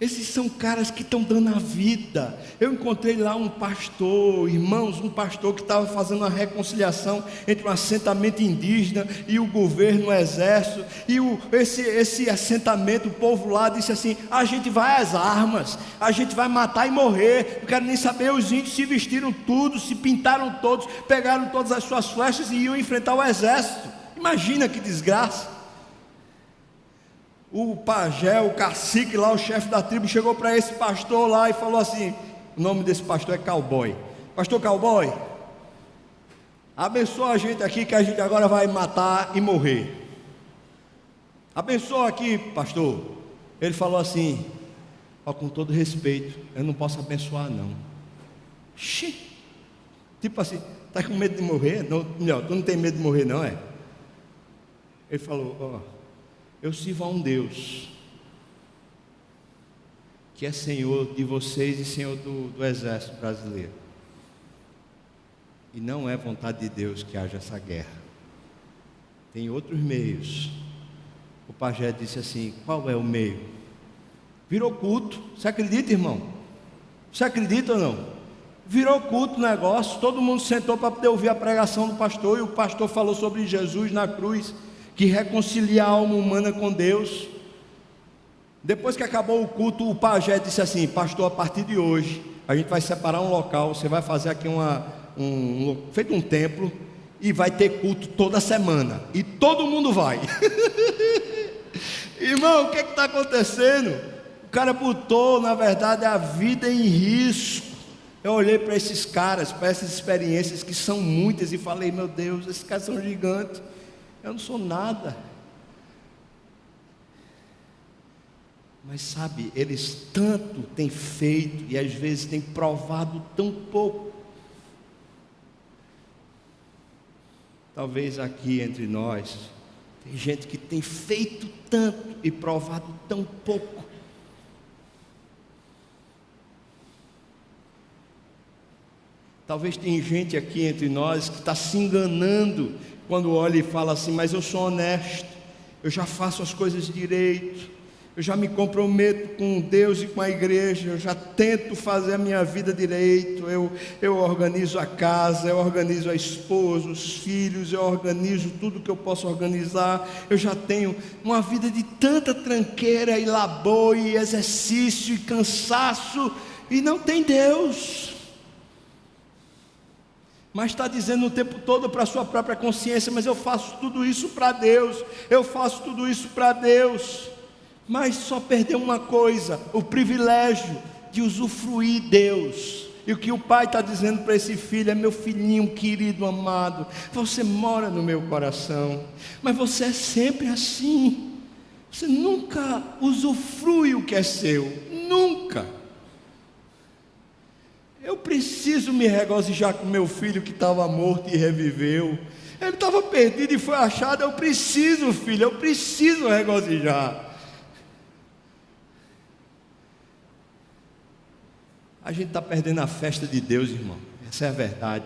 Esses são caras que estão dando a vida. Eu encontrei lá um pastor, irmãos, um pastor que estava fazendo uma reconciliação entre um assentamento indígena e o governo, o exército. E esse assentamento, o povo lá disse assim: a gente vai às armas, a gente vai matar e morrer. Não quero nem saber. Os índios se vestiram tudo, se pintaram todos, pegaram todas as suas flechas e iam enfrentar o exército. Imagina que desgraça. O pajé, o cacique lá, o chefe da tribo, chegou para esse pastor lá e falou assim: o nome desse pastor é Cowboy. Pastor Cowboy, abençoa a gente aqui, que a gente agora vai matar e morrer. Abençoa aqui, pastor. Ele falou assim: ó, com todo respeito, eu não posso abençoar não. Xi. Tipo assim, tá com medo de morrer? Não, tu não tem medo de morrer não, é? Ele falou: ó, eu sirvo a um Deus que é Senhor de vocês e Senhor do exército brasileiro, e não é vontade de Deus que haja essa guerra. Tem outros meios. O pajé disse assim: qual é o meio? Virou culto. Você acredita, irmão? Você acredita ou não? Virou culto o negócio. Todo mundo sentou para poder ouvir a pregação do pastor, e o pastor falou sobre Jesus na cruz, que reconcilia a alma humana com Deus. Depois que acabou o culto, o pajé disse assim: pastor, a partir de hoje a gente vai separar um local, você vai fazer aqui feito um templo, e vai ter culto toda semana, e todo mundo vai. Irmão, o que está acontecendo? O cara botou, na verdade, a vida em risco. Eu olhei para esses caras, para essas experiências que são muitas, e falei: meu Deus, esses caras são gigantes. Eu não sou nada. Mas sabe, eles tanto têm feito e às vezes têm provado tão pouco. Talvez aqui entre nós tem gente que tem feito tanto e provado tão pouco. Talvez tem gente aqui entre nós que está se enganando quando olha e fala assim: mas eu sou honesto, eu já faço as coisas direito, eu já me comprometo com Deus e com a igreja, eu já tento fazer a minha vida direito, eu organizo a casa, eu organizo a esposa, os filhos, eu organizo tudo que eu posso organizar, eu já tenho uma vida de tanta tranqueira e labor e exercício e cansaço, e não tem Deus. Mas está dizendo o tempo todo para a sua própria consciência: mas eu faço tudo isso para Deus, eu faço tudo isso para Deus. Mas só perdeu uma coisa: o privilégio de usufruir Deus. E o que o pai está dizendo para esse filho é: meu filhinho querido, amado, você mora no meu coração, mas você é sempre assim, você nunca usufrui o que é seu, nunca. Eu preciso me regozijar com meu filho que estava morto e reviveu. Ele estava perdido e foi achado. Eu preciso, filho, eu preciso regozijar. A gente está perdendo a festa de Deus, irmão. Essa é a verdade.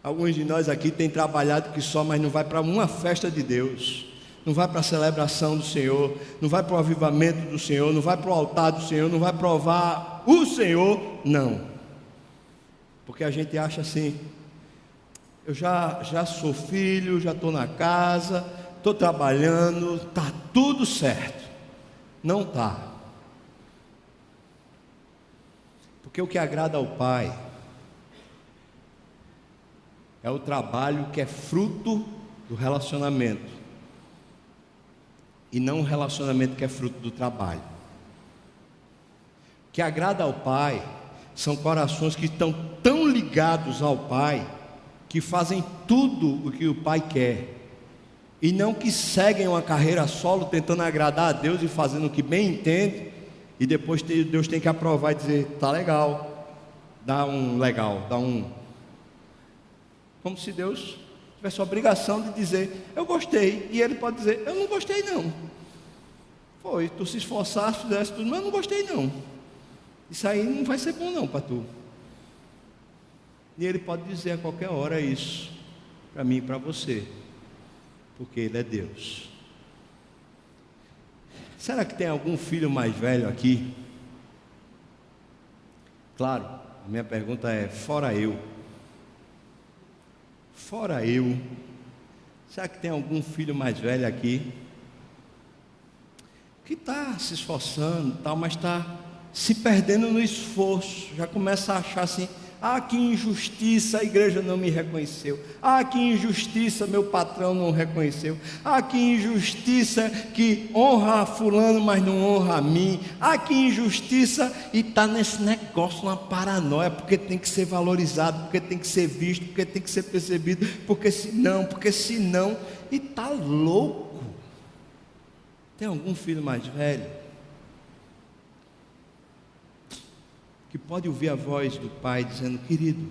Alguns de nós aqui têm trabalhado que só, mas não vai para uma festa de Deus, não vai para a celebração do Senhor, não vai para o avivamento do Senhor, não vai para o altar do Senhor, não vai provar o Senhor, não. Porque a gente acha assim: eu já sou filho, já estou na casa, estou trabalhando, está tudo certo. Não está. Porque o que agrada ao Pai é o trabalho que é fruto do relacionamento, e não o relacionamento que é fruto do trabalho. O que agrada ao Pai são corações que estão tão ligados ao Pai, que fazem tudo o que o Pai quer, e não que seguem uma carreira solo, tentando agradar a Deus e fazendo o que bem entende, e depois Deus tem que aprovar e dizer, tá legal, dá um legal, dá um... Como se Deus tivesse a obrigação de dizer, eu gostei, e Ele pode dizer, eu não gostei não. Foi, tu se esforçaste, fizeste tudo, mas eu não gostei não. Isso aí não vai ser bom não para tu. E Ele pode dizer a qualquer hora isso, para mim e para você, porque Ele é Deus. Será que tem algum filho mais velho aqui? Claro, a minha pergunta é, fora eu. Fora eu, será que tem algum filho mais velho aqui que está se esforçando, tal, mas está se perdendo no esforço? Já começa a achar assim, que injustiça, a igreja não me reconheceu. Que injustiça, meu patrão não reconheceu. Que injustiça, que honra a fulano, mas não honra a mim. Que injustiça, e está nesse negócio, uma paranoia, porque tem que ser valorizado, porque tem que ser visto, porque tem que ser percebido, porque senão, e está louco. Tem algum filho mais velho que pode ouvir a voz do pai dizendo, querido,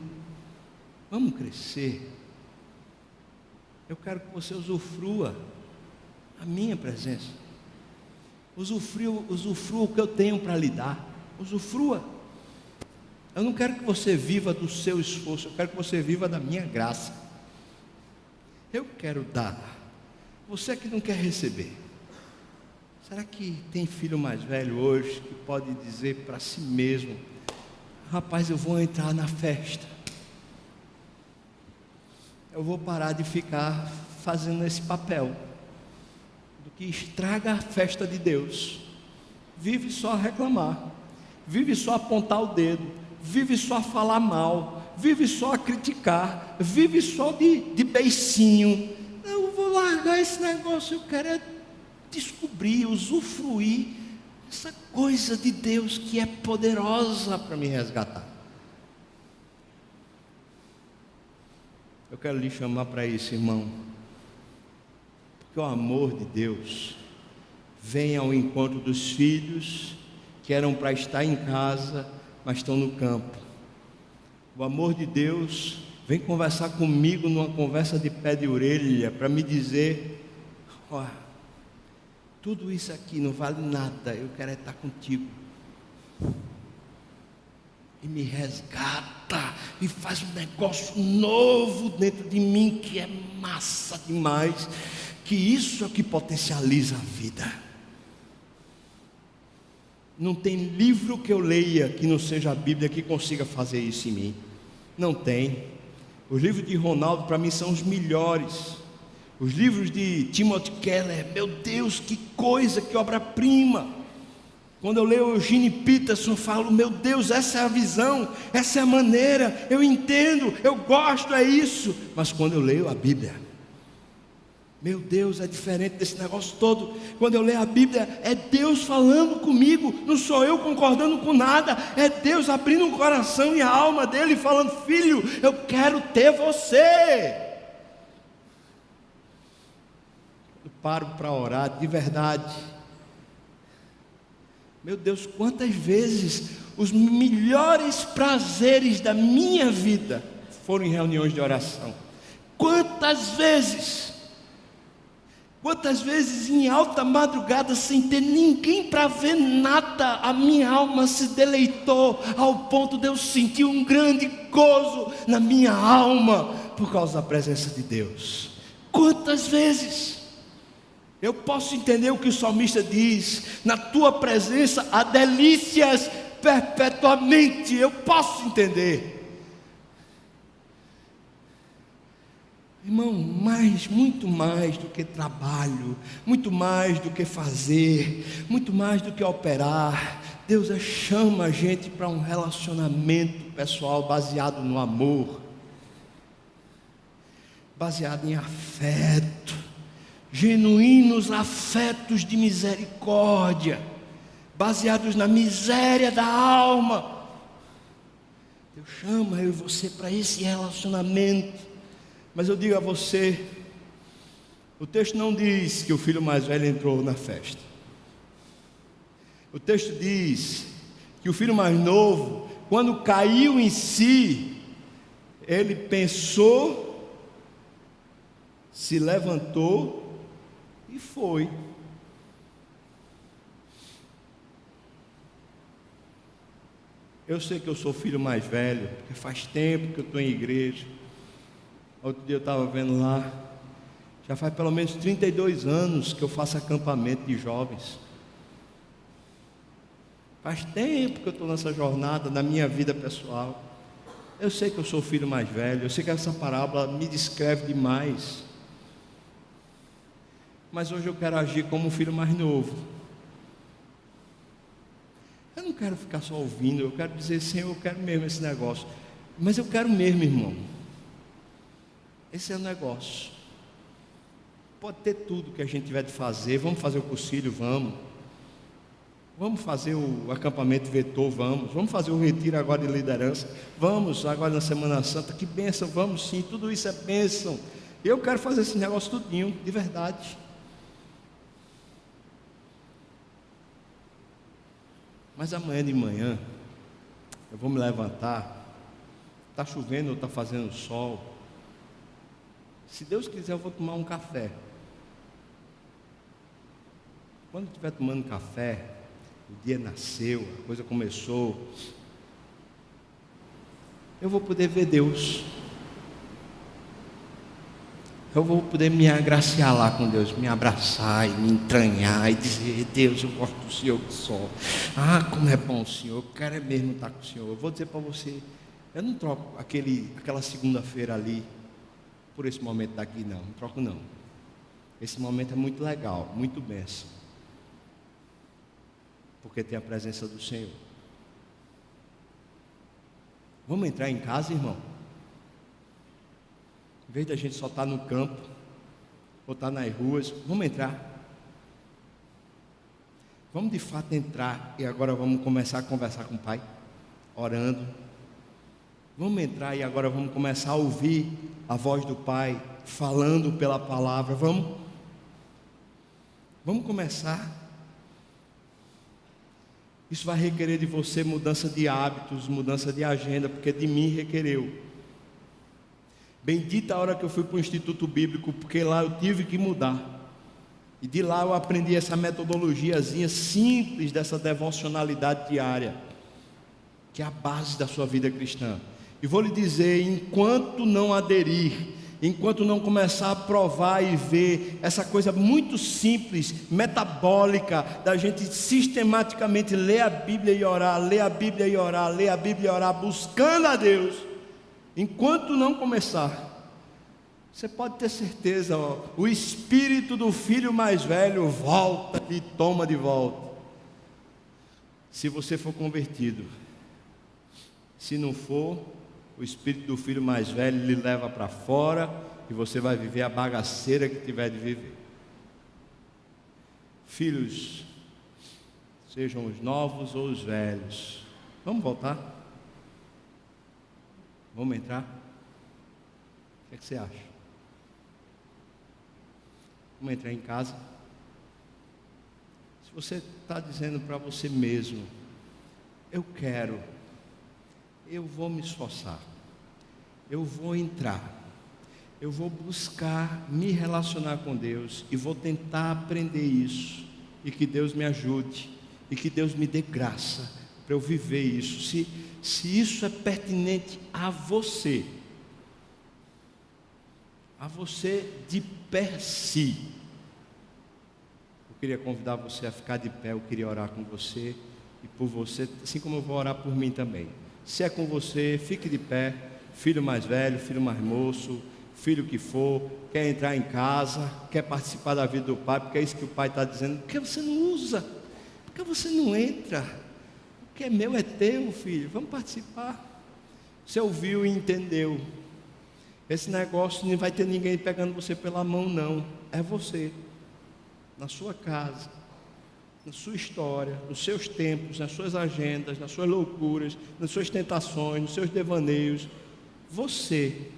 vamos crescer, eu quero que você usufrua a minha presença, usufrua o que eu tenho para lhe dar, usufrua. Eu não quero que você viva do seu esforço, eu quero que você viva da minha graça. Eu quero dar, você que não quer receber. Será que tem filho mais velho hoje que pode dizer para si mesmo, rapaz, eu vou entrar na festa, eu vou parar de ficar fazendo esse papel do que estraga a festa de Deus, vive só a reclamar, vive só a apontar o dedo, vive só a falar mal, vive só a criticar, vive só de beicinho. Eu vou largar esse negócio, eu quero descobrir, usufruir essa coisa de Deus que é poderosa para me resgatar. Eu quero lhe chamar para isso, irmão, porque o amor de Deus vem ao encontro dos filhos que eram para estar em casa, mas estão no campo. O amor de Deus vem conversar comigo numa conversa de pé de orelha para me dizer, tudo isso aqui não vale nada, eu quero estar contigo. E me resgata, e faz um negócio novo dentro de mim, que é massa demais, que isso é o que potencializa a vida. Não tem livro que eu leia, que não seja a Bíblia, que consiga fazer isso em mim. Não tem. Os livros de Ronaldo, para mim, são os melhores. Os livros de Timothy Keller, meu Deus, que coisa, que obra-prima. Quando eu leio Eugene Peterson, eu falo, meu Deus, essa é a visão, essa é a maneira, eu entendo, eu gosto, é isso. Mas quando eu leio a Bíblia, meu Deus, é diferente desse negócio todo. Quando eu leio a Bíblia, é Deus falando comigo, não sou eu concordando com nada, é Deus abrindo o coração e a alma dele, falando, filho, eu quero ter você. Eu paro para orar de verdade. Meu Deus, quantas vezes os melhores prazeres da minha vida foram em reuniões de oração. Quantas vezes em alta madrugada, sem ter ninguém para ver nada, a minha alma se deleitou ao ponto de eu sentir um grande gozo na minha alma por causa da presença de Deus. Quantas vezes? Eu posso entender o que o salmista diz, na tua presença há delícias perpetuamente, eu posso entender. Irmão, muito mais do que trabalho, muito mais do que fazer, muito mais do que operar, Deus chama a gente para um relacionamento pessoal baseado no amor, baseado em afeto, genuínos afetos de misericórdia, baseados na miséria da alma. Deus chama eu e você para esse relacionamento. Mas eu digo a você, O texto não diz que o filho mais velho entrou na festa. O texto diz que o filho mais novo, quando caiu em si, ele pensou, se levantou e foi. Eu sei que eu sou filho mais velho, porque faz tempo que eu estou em igreja. Outro dia eu estava vendo lá, já faz pelo menos 32 anos que eu faço acampamento de jovens. Faz tempo que eu estou nessa jornada, na minha vida pessoal. Eu sei que eu sou o filho mais velho, eu sei que essa parábola me descreve demais. Mas hoje eu quero agir como um filho mais novo. Eu não quero ficar só ouvindo, eu quero dizer, Senhor, eu quero mesmo esse negócio. Mas eu quero mesmo, irmão. Esse é o negócio. Pode ter tudo que a gente tiver de fazer. Vamos fazer o concílio, vamos. Vamos fazer o acampamento vetor, vamos. Vamos fazer o retiro agora de liderança. Vamos agora na Semana Santa. Que bênção, vamos sim. Tudo isso é bênção. Eu quero fazer esse negócio tudinho, de verdade. Mas amanhã de manhã, eu vou me levantar. Está chovendo ou está fazendo sol. Se Deus quiser, eu vou tomar um café. Quando eu estiver tomando café, o dia nasceu, a coisa começou, eu vou poder ver Deus. Eu vou poder me agraciar lá com Deus, me abraçar e me entranhar e dizer, Deus, eu gosto do Senhor que só. Ah, como é bom o Senhor, eu quero é mesmo estar com o Senhor. Eu vou dizer para você, eu não troco aquela segunda-feira ali por esse momento daqui, não troco não. Esse momento é muito legal, muito bênção, porque tem a presença do Senhor. Vamos entrar em casa, irmão? Em vez da gente só estar no campo ou estar nas ruas, vamos entrar. Vamos de fato entrar e agora vamos começar a conversar com o Pai, orando. Vamos entrar e agora vamos começar a ouvir a voz do Pai, falando pela palavra. Vamos começar. Isso vai requerer de você mudança de hábitos, mudança de agenda, porque de mim requereu. Bendita a hora que eu fui para o Instituto Bíblico, porque lá eu tive que mudar. E de lá eu aprendi essa metodologiazinha simples dessa devocionalidade diária, que é a base da sua vida cristã. E vou lhe dizer, enquanto não aderir, enquanto não começar a provar e ver essa coisa muito simples, metabólica, da gente sistematicamente ler a Bíblia e orar, ler a Bíblia e orar, ler a Bíblia e orar, buscando a Deus, enquanto não começar, você pode ter certeza, o espírito do filho mais velho volta e toma de volta. Se você for convertido. Se não for, o espírito do filho mais velho lhe leva para fora e você vai viver a bagaceira que tiver de viver. Filhos, sejam os novos ou os velhos, vamos voltar? Vamos entrar? O que é que você acha? Vamos entrar em casa? Se você está dizendo para você mesmo, eu vou me esforçar, eu vou entrar, eu vou buscar me relacionar com Deus e vou tentar aprender isso, e que Deus me ajude, e que Deus me dê graça para eu viver isso. Se isso é pertinente a você de per si, eu queria convidar você a ficar de pé. Eu queria orar com você e por você, assim como eu vou orar por mim também. Se é com você, fique de pé. Filho mais velho, filho mais moço, filho que for, quer entrar em casa, quer participar da vida do Pai, porque é isso que o Pai está dizendo. Por que você não usa? Por que você não entra? O que é meu é teu, filho. Vamos participar. Você ouviu e entendeu. Esse negócio não vai ter ninguém pegando você pela mão, não. É você, na sua casa, na sua história, nos seus tempos, nas suas agendas, nas suas loucuras, nas suas tentações, nos seus devaneios. Você,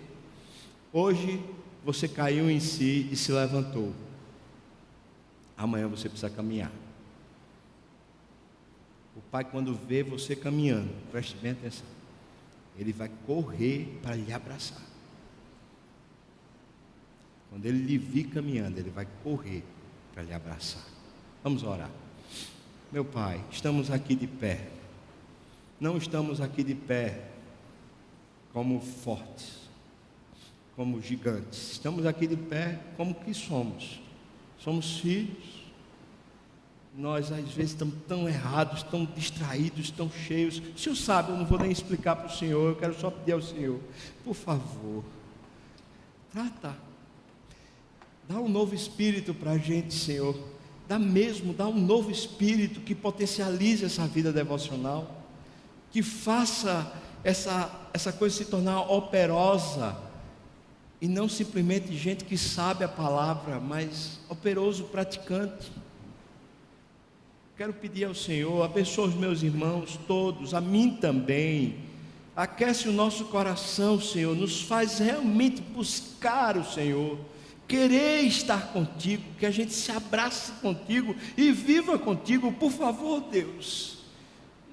hoje, você caiu em si e se levantou. Amanhã você precisa caminhar. O Pai, quando vê você caminhando, preste bem atenção, Ele vai correr para lhe abraçar. Quando Ele lhe vir caminhando, Ele vai correr para lhe abraçar. Vamos orar. Meu Pai, estamos aqui de pé. Não estamos aqui de pé como fortes, como gigantes. Estamos aqui de pé como que somos. Somos filhos. Nós às vezes estamos tão errados, tão distraídos, tão cheios. O Senhor sabe, eu não vou nem explicar para o Senhor. Eu quero só pedir ao Senhor, por favor, trata. Dá um novo espírito para a gente, Senhor. Dá um novo espírito que potencialize essa vida devocional, que faça essa coisa se tornar operosa, e não simplesmente gente que sabe a palavra, mas operoso praticante. Quero pedir ao Senhor, abençoa os meus irmãos todos, a mim também. Aquece o nosso coração, Senhor, nos faz realmente buscar o Senhor, querer estar contigo, que a gente se abrace contigo e viva contigo, por favor, Deus.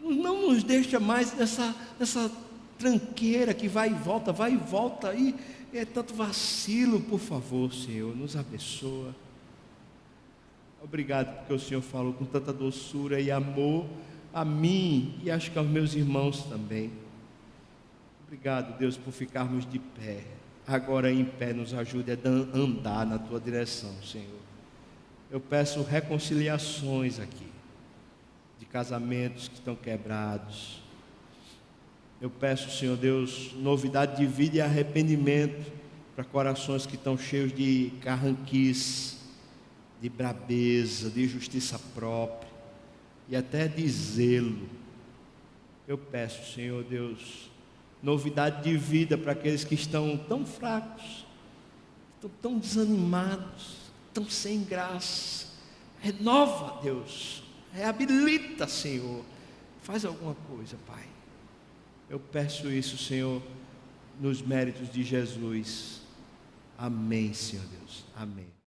Não nos deixa mais nessa tranqueira que vai e volta, e é tanto vacilo. Por favor, Senhor, nos abençoa. Obrigado porque o Senhor falou com tanta doçura e amor a mim e acho que aos meus irmãos também. Obrigado, Deus, por ficarmos de pé. Agora em pé, nos ajude a andar na Tua direção, Senhor. Eu peço reconciliações aqui, de casamentos que estão quebrados. Eu peço, Senhor Deus, novidade de vida e arrependimento para corações que estão cheios de carranquice, de brabeza, de justiça própria e até de zelo. Eu peço, Senhor Deus, novidade de vida para aqueles que estão tão fracos, estão tão desanimados, tão sem graça. Renova, Deus, reabilita, Senhor, faz alguma coisa, Pai. Eu peço isso, Senhor, nos méritos de Jesus. Amém, Senhor Deus, amém.